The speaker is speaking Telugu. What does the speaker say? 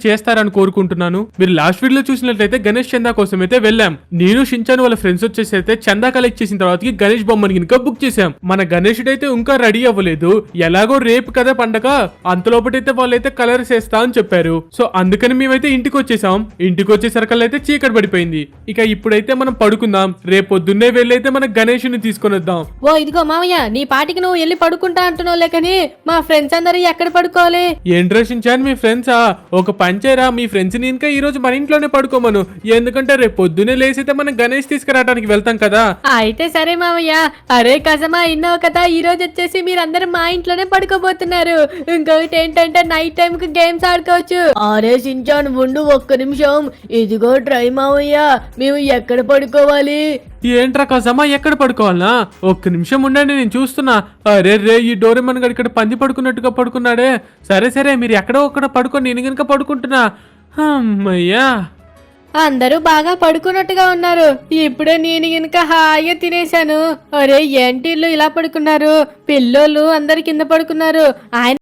చేస్తారని కోరుకుంటున్నాను. మీరు లాస్ట్ వీడియోలో చూసినట్లయితే గణేష్ చందా కోసం అయితే వెళ్ళాం. నేను షించాను వాళ్ళ ఫ్రెండ్స్ వచ్చేసి అయితే చందా కలెక్ట్ చేసిన తర్వాత గణేష్ బొమ్మని ఇంకా బుక్ చేసాం. మన గణేషుడు అయితే ఇంకా రెడీ అవ్వలేదు. ఎలాగో రేపు కదా పండగ, అంతలోపటైతే వాళ్ళైతే కలర్స్ వేస్తా అని చెప్పారు. సో అందుకని మేమైతే ఇంటికి వచ్చేసాం. ఇంటికి వచ్చేసరికల్లా అయితే చీకటి పడిపోయింది. ఇక ఇప్పుడైతే మనం పడుకుందాం. రేపు పొద్దున్నే వెళ్ళైతే మన గణేషుని తీసుకొని వద్దాం. ఓ ఇదిగో మామయ్య, నీ పాటికి నువ్వు వెళ్ళి పడుకుంటా అంటున్నావు లేకని మా ఫ్రెండ్స్ అందరూ ఎక్కడ పడుకోవాలి? ఏంట్రా షించాన్, మీ ఫ్రెండ్సా? ఒక పంచేరా, మీ ఫ్రెండ్స్ ని ఇంకా ఈ రోజు మన ఇంట్లోనే పడుకోమను. ఎందుకంటే రేపు పొద్దున్నే లేసైతే మనం గణేష్ తీసుకురావడానికి వెళ్తాం కదా. అయితే సరే మామయ్య. అరే కసమా, ఇన్నావు కదా, ఈ రోజు వచ్చేసి మీరందరూ మా ఇంట్లోనే పడుకోబోతున్నారు. ఇంకొకటి ఏంటంటే నైట్ టైం కి గేమ్స్ ఆడుకోవచ్చు. అరే సించాన్ ఉండు ఒక్క నిమిషం. ఇదిగో ట్రై మామయ్య, మేము ఎక్కడ పడుకోవాలి? ఏంట్రా కసమా, ఎక్కడ పడుకోవాలనా? ఒక్క నిమిషం ఉండండి, నేను చూస్తున్నా. అరే రే, ఈ డోరేమన్ గడు ఇక్కడ పంది పడుకున్నట్టుగా పడుకున్నాడే. సరే సరే, మీరు ఎక్కడో ఒక్కడ పడుకొని నేను కనుక పడుకుంటున్నా. అమ్మయ్యా, అందరూ బాగా పడుకున్నట్టుగా ఉన్నారు. ఇప్పుడే నేను గనుక హాయిగా తినేశాను. అరే ఏంటి ఇల్లు ఇలా పడుకున్నారు? పిల్లోళ్ళు అందరు కింద పడుకున్నారు. ఆయన